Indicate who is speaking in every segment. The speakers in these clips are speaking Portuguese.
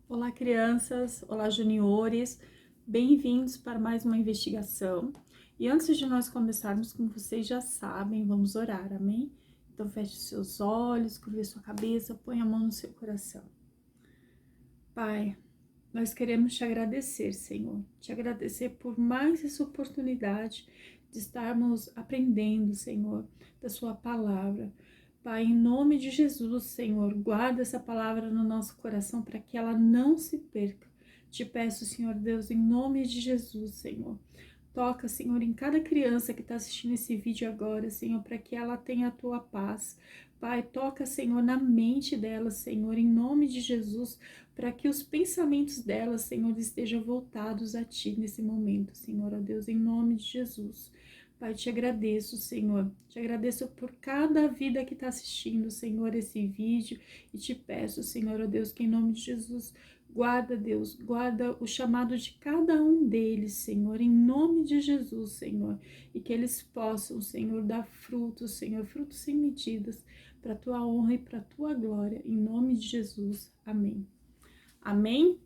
Speaker 1: Olá, crianças! Olá, juniores! Bem-vindos para mais uma investigação. E antes de nós começarmos, como vocês já sabem, vamos orar, amém? Então, feche seus olhos, curve sua cabeça, põe a mão no seu coração. Pai, nós queremos te agradecer, Senhor. Te agradecer por mais essa oportunidade de estarmos aprendendo, Senhor, da sua palavra. Pai, em nome de Jesus, Senhor, guarda essa palavra no nosso coração para que ela não se perca. Te peço, Senhor Deus, em nome de Jesus, Senhor. Toca, Senhor, em cada criança que está assistindo esse vídeo agora, Senhor, para que ela tenha a tua paz. Pai, toca, Senhor, na mente dela, Senhor, em nome de Jesus, para que os pensamentos dela, Senhor, estejam voltados a Ti nesse momento, Senhor, ó Deus, em nome de Jesus. Pai, te agradeço, Senhor, te agradeço por cada vida que está assistindo, Senhor, esse vídeo, e te peço, Senhor, ó Deus, que em nome de Jesus, guarda, Deus, guarda o chamado de cada um deles, Senhor, em nome de Jesus, Senhor, e que eles possam, Senhor, dar frutos, Senhor, frutos sem medidas, para a Tua honra e para a Tua glória, em nome de Jesus, amém. Amém?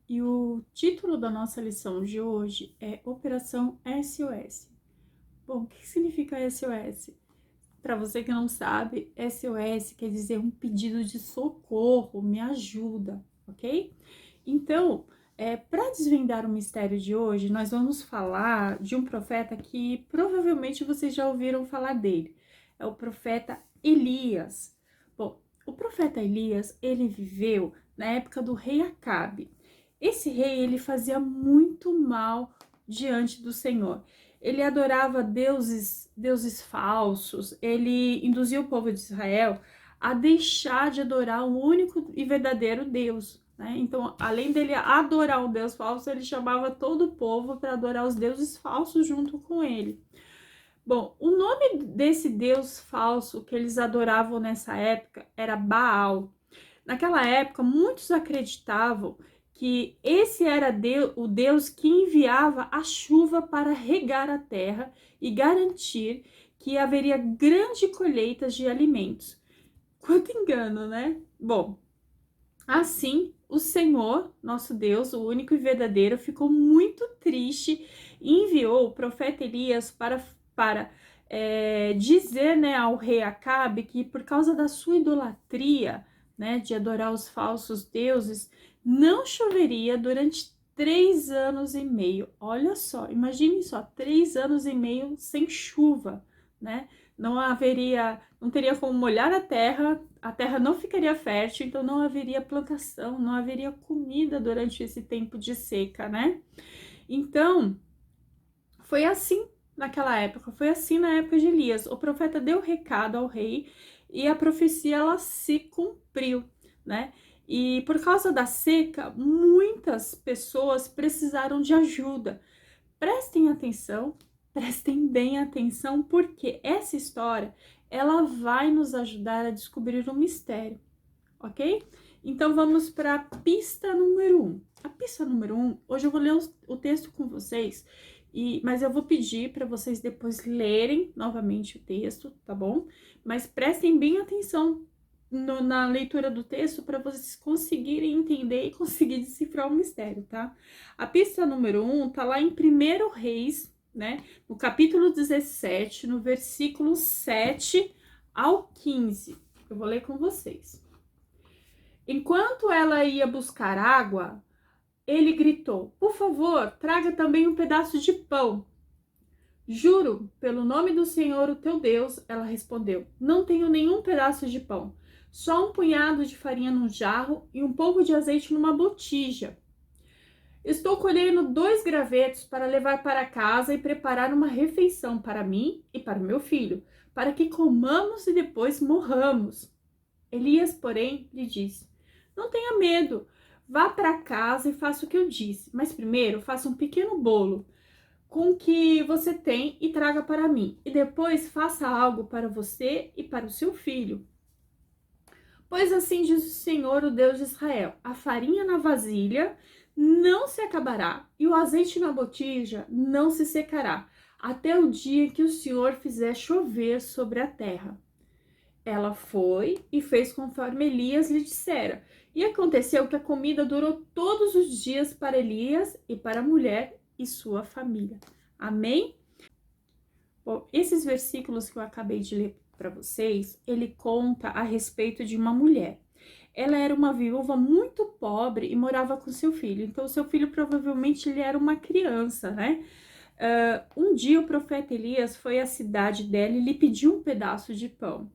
Speaker 1: E o título da nossa lição de hoje é Operação SOS. Bom, o que significa SOS? Para você que não sabe, SOS quer dizer um pedido de socorro, me ajuda, ok? Então, para desvendar o mistério de hoje, nós vamos falar de um profeta que provavelmente vocês já ouviram falar dele. É o profeta Elias. Bom, o profeta Elias, ele viveu na época do rei Acabe. Esse rei, ele fazia muito mal diante do Senhor. Ele adorava deuses falsos, ele induzia o povo de Israel a deixar de adorar o único e verdadeiro Deus, né? Então, além dele adorar um Deus falso, ele chamava todo o povo para adorar os deuses falsos junto com ele. Bom, o nome desse Deus falso que eles adoravam nessa época era Baal. Naquela época, muitos acreditavam que esse era o Deus que enviava a chuva para regar a terra e garantir que haveria grande colheita de alimentos. Quanto engano, né? Bom, assim o Senhor, nosso Deus, o único e verdadeiro, ficou muito triste e enviou o profeta Elias para dizer, né, ao rei Acabe que por causa da sua idolatria, né, de adorar os falsos deuses, não choveria durante 3 anos e meio. Olha só, imagine só, 3 anos e meio sem chuva, né? Não teria como molhar a terra não ficaria fértil, então não haveria plantação, não haveria comida durante esse tempo de seca, né? Então, foi assim naquela época, foi assim na época de Elias. O profeta deu recado ao rei e a profecia ela se cumpriu, né? E por causa da seca, muitas pessoas precisaram de ajuda. Prestem atenção, prestem bem atenção, porque essa história ela vai nos ajudar a descobrir um mistério, ok? Então vamos para a pista número 1. A pista número 1, hoje eu vou ler o texto com vocês, mas eu vou pedir para vocês depois lerem novamente o texto, tá bom? Mas prestem bem atenção na leitura do texto para vocês conseguirem entender e conseguir decifrar o mistério, tá? A pista número 1 tá lá em 1 Reis, né? No capítulo 17, no versículo 7 ao 15. Eu vou ler com vocês. Enquanto ela ia buscar água, ele gritou: "Por favor, traga também um pedaço de pão." "Juro, pelo nome do Senhor, o teu Deus," ela respondeu, "não tenho nenhum pedaço de pão, só um punhado de farinha num jarro e um pouco de azeite numa botija. Estou colhendo 2 gravetos para levar para casa e preparar uma refeição para mim e para o meu filho, para que comamos e depois morramos." Elias, porém, lhe disse: "Não tenha medo, vá para casa e faça o que eu disse, mas primeiro faça um pequeno bolo com o que você tem e traga para mim, e depois faça algo para você e para o seu filho. Pois assim diz o Senhor, o Deus de Israel: a farinha na vasilha não se acabará e o azeite na botija não se secará, até o dia que o Senhor fizer chover sobre a terra." Ela foi e fez conforme Elias lhe dissera, E aconteceu que a comida durou todos os dias para Elias e para a mulher e sua família. Amém? Bom, esses versículos que eu acabei de ler para vocês, ele conta a respeito de uma mulher. Ela era uma viúva muito pobre e morava com seu filho. Então, seu filho provavelmente ele era uma criança, né? Um dia o profeta Elias foi à cidade dela e lhe pediu um pedaço de pão.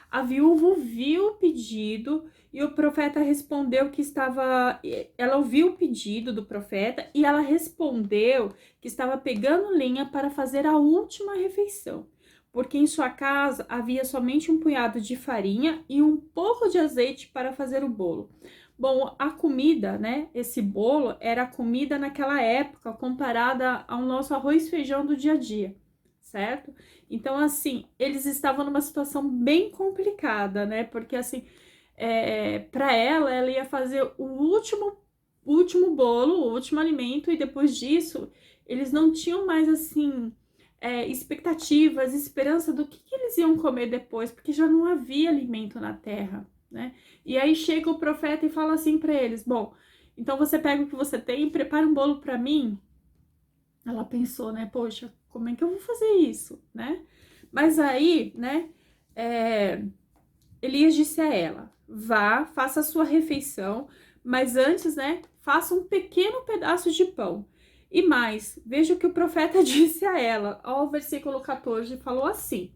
Speaker 1: A viúva ouviu o pedido e o profeta respondeu que estava. Ela ouviu o pedido do profeta e ela respondeu que estava pegando lenha para fazer a última refeição, porque em sua casa havia somente um punhado de farinha e um pouco de azeite para fazer o bolo. Bom, a comida, né? Esse bolo era a comida naquela época comparada ao nosso arroz e feijão do dia a dia, certo? Então, assim, eles estavam numa situação bem complicada, né? Porque, assim, para ela ia fazer o último bolo, o último alimento, e depois disso, eles não tinham mais, assim, expectativas, esperança do que eles iam comer depois, porque já não havia alimento na terra, né? E aí chega o profeta e fala assim para eles: bom, então você pega o que você tem e prepara um bolo para mim. Ela pensou, né? Poxa, como é que eu vou fazer isso, né? Mas aí, né? Elias disse a ela: vá, faça a sua refeição, mas antes, né? Faça um pequeno pedaço de pão. E mais, veja o que o profeta disse a ela. Ó, o versículo 14 falou assim: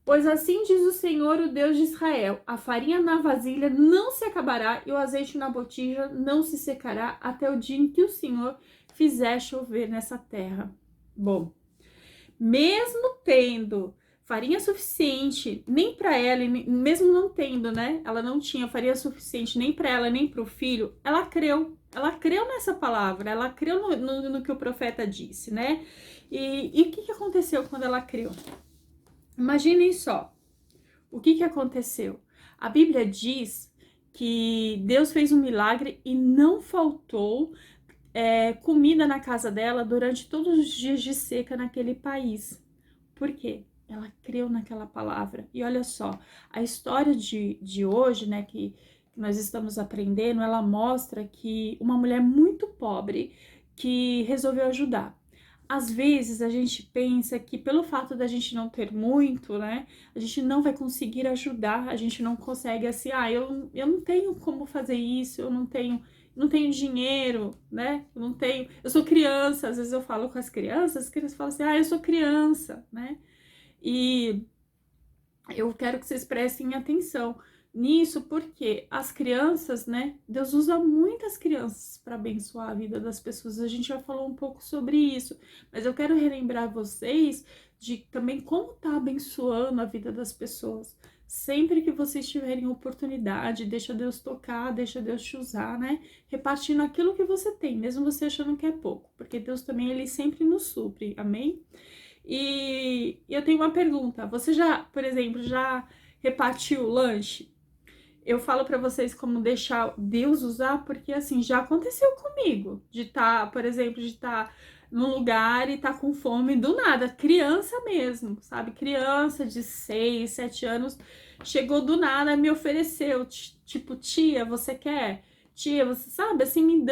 Speaker 1: pois assim diz o Senhor, o Deus de Israel: a farinha na vasilha não se acabará e o azeite na botija não se secará até o dia em que o Senhor fizer chover nessa terra. Bom, mesmo tendo farinha suficiente, nem para ela, mesmo não tendo, né? Ela não tinha farinha suficiente nem para ela, nem para o filho, ela creu. Ela creu nessa palavra, ela creu no que o profeta disse, né? E o que aconteceu quando ela creu? Imaginem só, o que aconteceu? A Bíblia diz que Deus fez um milagre e não faltou comida na casa dela durante todos os dias de seca naquele país. Por quê? Ela creu naquela palavra. E olha só, a história de hoje, né, que nós estamos aprendendo, ela mostra que uma mulher muito pobre que resolveu ajudar. Às vezes a gente pensa que pelo fato da gente não ter muito, né, a gente não vai conseguir ajudar, a gente não consegue assim, eu não tenho como fazer isso, eu não tenho dinheiro, né, eu sou criança, às vezes eu falo com as crianças falam assim, eu sou criança, né, e eu quero que vocês prestem atenção nisso, porque as crianças, né? Deus usa muitas crianças para abençoar a vida das pessoas. A gente já falou um pouco sobre isso, mas eu quero relembrar vocês de também como tá abençoando a vida das pessoas. Sempre que vocês tiverem oportunidade, deixa Deus tocar, deixa Deus te usar, né? Repartindo aquilo que você tem, mesmo você achando que é pouco, porque Deus também, ele sempre nos supre, amém? E eu tenho uma pergunta. Você já, por exemplo, já repartiu o lanche? Eu falo para vocês como deixar Deus usar, porque assim, já aconteceu comigo. De estar, por exemplo, de estar num lugar e estar com fome do nada. Criança mesmo, sabe? Criança de 6, 7 anos chegou do nada, me ofereceu. Tipo, tia, você quer? Tia, você sabe? Assim, me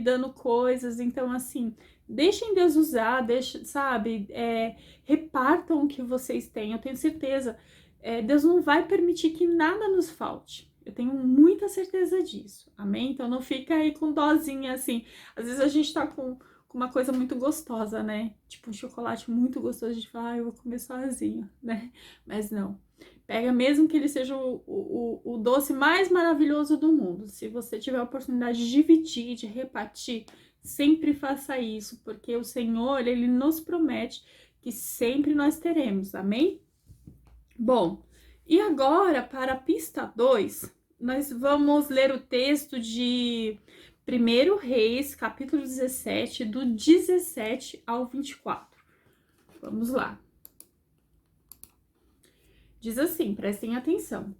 Speaker 1: dando coisas. Então, assim, deixem Deus usar, sabe? Repartam o que vocês têm. Eu tenho certeza. Deus não vai permitir que nada nos falte. Eu tenho muita certeza disso, amém? Então não fica aí com dozinha assim. Às vezes a gente tá com uma coisa muito gostosa, né? Tipo um chocolate muito gostoso, a gente fala, eu vou comer sozinho, né? Mas não. Pega mesmo que ele seja o doce mais maravilhoso do mundo. Se você tiver a oportunidade de dividir, de repartir, sempre faça isso, porque o Senhor, ele nos promete que sempre nós teremos, amém? Bom, e agora, para a pista 2, nós vamos ler o texto de 1 Reis, capítulo 17, do 17 ao 24. Vamos lá. Diz assim, prestem atenção.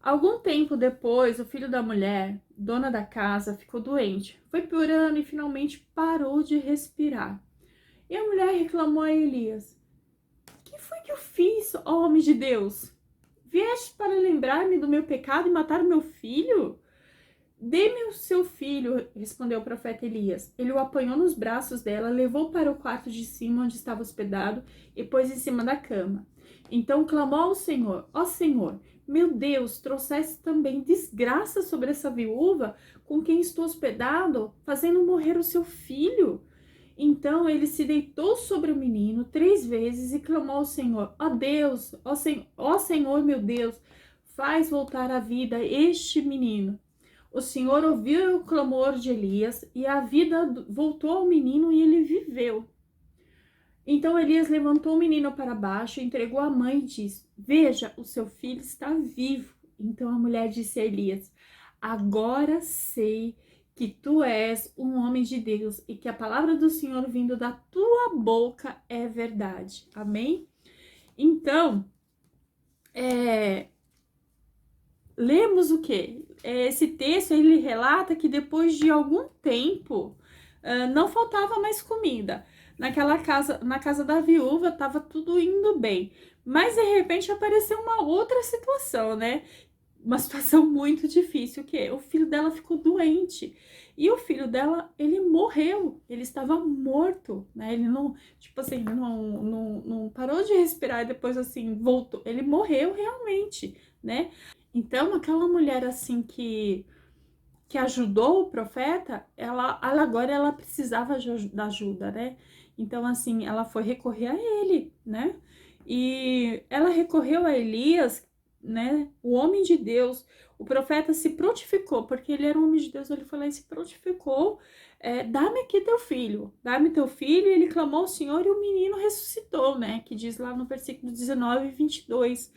Speaker 1: Algum tempo depois, o filho da mulher, dona da casa, ficou doente. Foi piorando e finalmente parou de respirar. E a mulher reclamou a Elias: que foi que eu fiz, ó homem de Deus? Vieste para lembrar-me do meu pecado e matar o meu filho? Dê-me o seu filho, respondeu o profeta Elias. Ele o apanhou nos braços dela, levou para o quarto de cima onde estava hospedado e pôs em cima da cama. Então clamou ao Senhor: Ó Senhor, meu Deus, trouxeste também desgraça sobre essa viúva com quem estou hospedado, fazendo morrer o seu filho. Então ele se deitou sobre o menino 3 vezes e clamou ao Senhor: Ó Deus, ó Senhor, meu Deus, faz voltar à vida este menino. O Senhor ouviu o clamor de Elias e a vida voltou ao menino e ele viveu. Então Elias levantou o menino para baixo, entregou à mãe e disse: Veja, o seu filho está vivo. Então a mulher disse a Elias: Agora sei que tu és um homem de Deus e que a palavra do Senhor vindo da tua boca é verdade. Amém? Então, lemos o quê? Esse texto, ele relata que depois de algum tempo, não faltava mais comida. Na casa da viúva, estava tudo indo bem. Mas, de repente, apareceu uma outra situação, né? Uma situação muito difícil, que o filho dela ficou doente. E o filho dela, ele morreu. Ele estava morto, né? Ele não, tipo assim, não parou de respirar e depois, assim, voltou. Ele morreu realmente, né? Então, aquela mulher assim que ajudou o profeta, ela agora ela precisava da ajuda, né? Então, assim, ela foi recorrer a ele, né? E ela recorreu a Elias, né? O homem de Deus. O profeta se prontificou, porque ele era um homem de Deus, ele foi lá e se prontificou. Dá-me aqui teu filho, dá-me teu filho. E ele clamou ao Senhor e o menino ressuscitou, né? Que diz lá no versículo 19 e 22.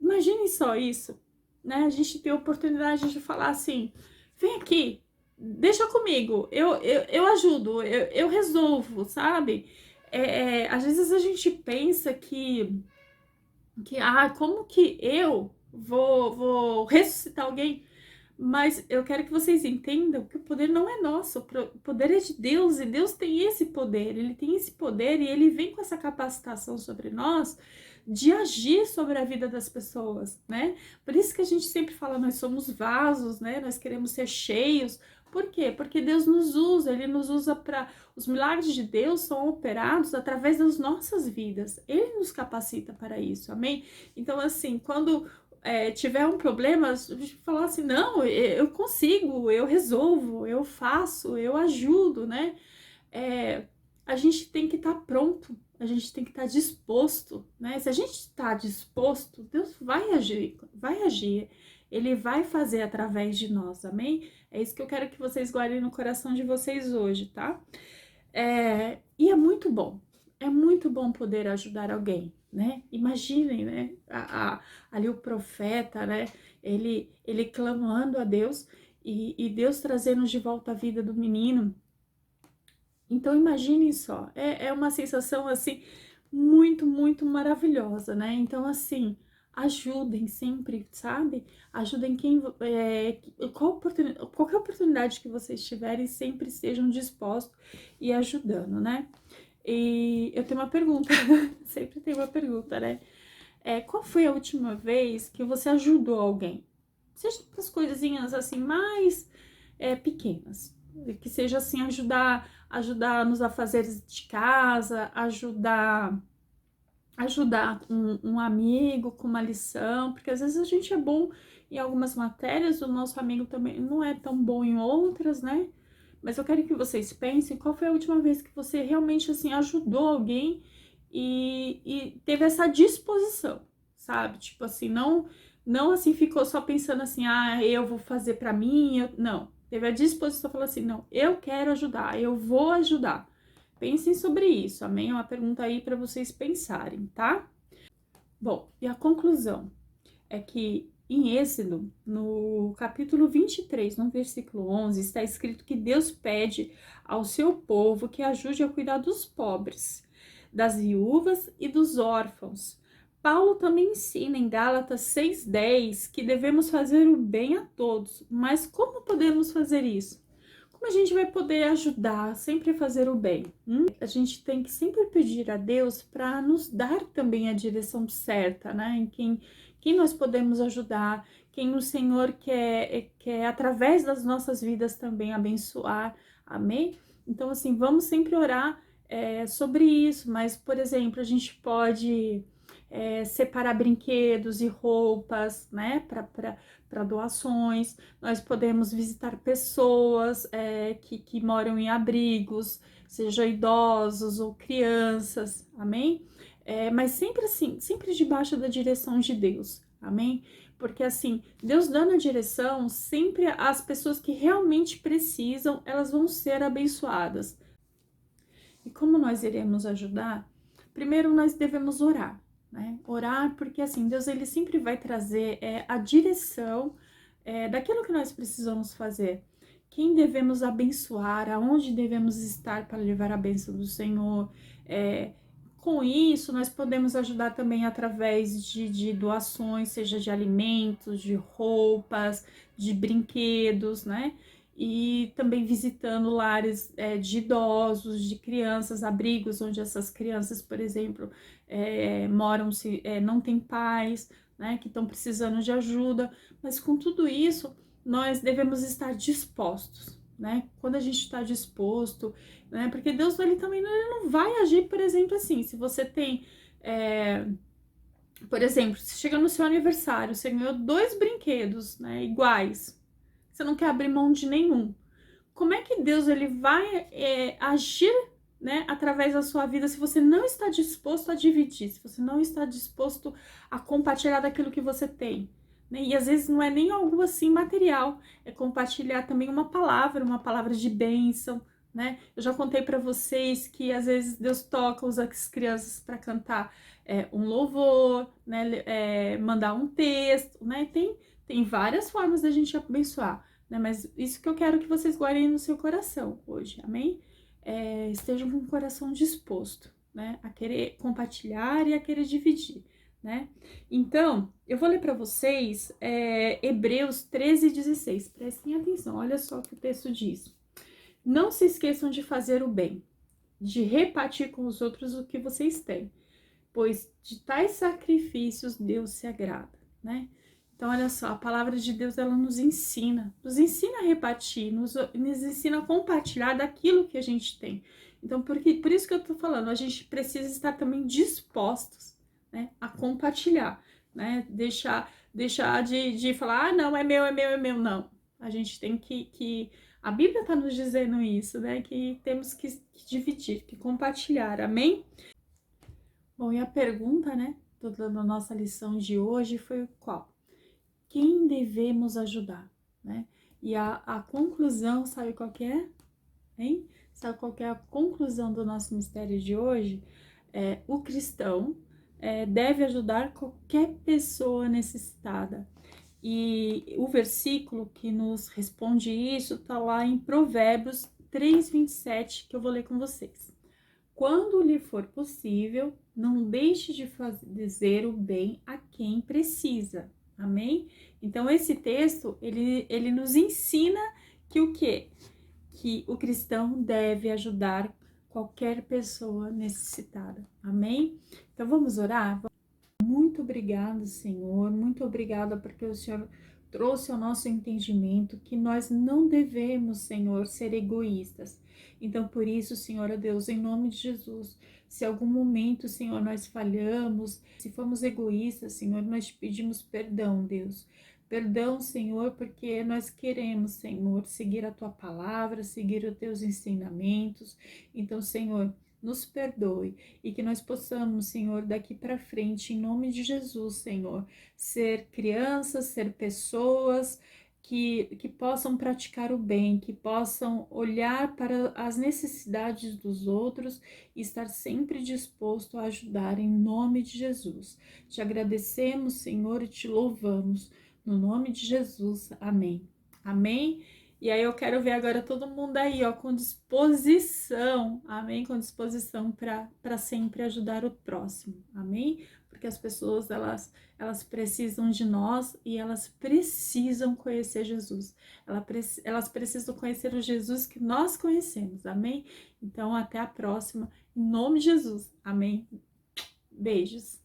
Speaker 1: Imagine só isso, né? A gente tem a oportunidade de falar assim: vem aqui, deixa comigo, eu ajudo, eu resolvo, sabe? Às vezes a gente pensa como que eu vou ressuscitar alguém? Mas eu quero que vocês entendam que o poder não é nosso, o poder é de Deus, e Deus tem esse poder, ele tem esse poder e ele vem com essa capacitação sobre nós de agir sobre a vida das pessoas, né? Por isso que a gente sempre fala, nós somos vasos, né? Nós queremos ser cheios. Por quê? Porque Deus nos usa, ele nos usa para... Os milagres de Deus são operados através das nossas vidas, ele nos capacita para isso, amém? Então, assim, quando tiver um problema, a gente falar assim: não, eu consigo, eu resolvo, eu faço, eu ajudo, né? A gente tem que estar pronto, a gente tem que estar disposto, né? Se a gente está disposto, Deus vai agir, ele vai fazer através de nós, amém? É isso que eu quero que vocês guardem no coração de vocês hoje, tá? E é muito bom poder ajudar alguém, né? Imaginem, né? Ali o profeta, né? Ele clamando a Deus e Deus trazendo de volta a vida do menino. Então imaginem só, é uma sensação assim muito, muito maravilhosa, né? Então assim, ajudem sempre, sabe? Ajudem qualquer oportunidade que vocês tiverem, sempre estejam dispostos e ajudando, né? E eu tenho uma pergunta, sempre tem uma pergunta, né? Qual foi a última vez que você ajudou alguém? Seja as coisinhas assim mais pequenas, que seja assim ajudar nos afazeres de casa, ajudar um amigo com uma lição, porque às vezes a gente é bom em algumas matérias, o nosso amigo também não é tão bom em outras, né? Mas eu quero que vocês pensem qual foi a última vez que você realmente assim ajudou alguém e teve essa disposição, sabe? Tipo assim, não assim ficou só pensando assim: eu vou fazer para mim, não. Teve a disposição, falou assim: não, eu quero ajudar, eu vou ajudar. Pensem sobre isso, amém? É uma pergunta aí para vocês pensarem, tá? Bom, e a conclusão é que em Êxodo, no capítulo 23, no versículo 11, está escrito que Deus pede ao seu povo que ajude a cuidar dos pobres, das viúvas e dos órfãos. Paulo também ensina em Gálatas 6,10 que devemos fazer o bem a todos. Mas como podemos fazer isso? Como a gente vai poder ajudar, sempre fazer o bem? A gente tem que sempre pedir a Deus para nos dar também a direção certa, né? Em quem nós podemos ajudar, quem o Senhor quer através das nossas vidas também abençoar, amém? Então, assim, vamos sempre orar sobre isso, mas, por exemplo, a gente pode separar brinquedos e roupas, né, para doações. Nós podemos visitar pessoas que moram em abrigos, seja idosos ou crianças, amém? Mas sempre assim, sempre debaixo da direção de Deus, amém? Porque assim, Deus dando a direção, sempre as pessoas que realmente precisam, elas vão ser abençoadas. E como nós iremos ajudar? Primeiro nós devemos orar, né? Orar porque assim, Deus ele sempre vai trazer a direção daquilo que nós precisamos fazer. Quem devemos abençoar, aonde devemos estar para levar a bênção do Senhor. Com isso, nós podemos ajudar também através de doações, seja de alimentos, de roupas, de brinquedos, né? E também visitando lares de idosos, de crianças, abrigos onde essas crianças, por exemplo, moram, não têm pais, né, que estão precisando de ajuda. Mas com tudo isso, nós devemos estar dispostos, né? Quando a gente está disposto, né? Porque Deus ele também ele não vai agir, por exemplo, assim, se você tem, por exemplo, se chega no seu aniversário, você ganhou 2 brinquedos, né, iguais, você não quer abrir mão de nenhum. Como é que Deus ele vai agir, né, através da sua vida se você não está disposto a dividir, se você não está disposto a compartilhar daquilo que você tem, né? E às vezes não é nem algo assim material, é compartilhar também uma palavra de bênção, né? Eu já contei para vocês que às vezes Deus toca as crianças para cantar um louvor, né? Mandar um texto, né? Tem várias formas da gente abençoar, né? Mas isso que eu quero que vocês guardem no seu coração hoje, amém? Estejam com o coração disposto, né? A querer compartilhar e a querer dividir, né? Então, eu vou ler para vocês Hebreus 13:16. Prestem atenção, olha só o que o texto diz. Não se esqueçam de fazer o bem, de repartir com os outros o que vocês têm, pois de tais sacrifícios Deus se agrada, né? Então, olha só, a palavra de Deus, ela nos ensina a repartir, nos ensina a compartilhar daquilo que a gente tem. Então, por isso que eu tô falando, a gente precisa estar também dispostos, né, a compartilhar, né? Deixar de falar, ah, não, é meu, não. A gente tem a Bíblia tá nos dizendo isso, né, que temos que dividir, que compartilhar, amém? Bom, e a pergunta, né, da nossa lição de hoje foi qual? Quem devemos ajudar, né? E a conclusão, sabe qual que é? Hein? Sabe qual que é a conclusão do nosso mistério de hoje? O cristão deve ajudar qualquer pessoa necessitada. E o versículo que nos responde isso está lá em Provérbios 3:27, que eu vou ler com vocês. Quando lhe for possível, não deixe de dizer o bem a quem precisa. Amém? Então, esse texto, ele nos ensina que o quê? Que o cristão deve ajudar qualquer pessoa necessitada. Amém? Então, vamos orar? Muito obrigada, Senhor. Muito obrigada porque o Senhor trouxe ao nosso entendimento que nós não devemos, Senhor, ser egoístas. Então, por isso, Senhor, Deus, em nome de Jesus, se algum momento, Senhor, nós falhamos, se fomos egoístas, Senhor, nós te pedimos perdão, Deus. Perdão, Senhor, porque nós queremos, Senhor, seguir a tua palavra, seguir os teus ensinamentos. Então, Senhor, nos perdoe e que nós possamos, Senhor, daqui para frente, em nome de Jesus, Senhor, ser crianças, ser pessoas que possam praticar o bem, que possam olhar para as necessidades dos outros e estar sempre disposto a ajudar em nome de Jesus. Te agradecemos, Senhor, e te louvamos. No nome de Jesus, amém. Amém? E aí eu quero ver agora todo mundo aí, ó, com disposição, amém? Com disposição para sempre ajudar o próximo, amém? Porque as pessoas, elas precisam de nós e elas precisam conhecer Jesus. Elas precisam conhecer o Jesus que nós conhecemos, amém? Então, até a próxima, em nome de Jesus, amém? Beijos.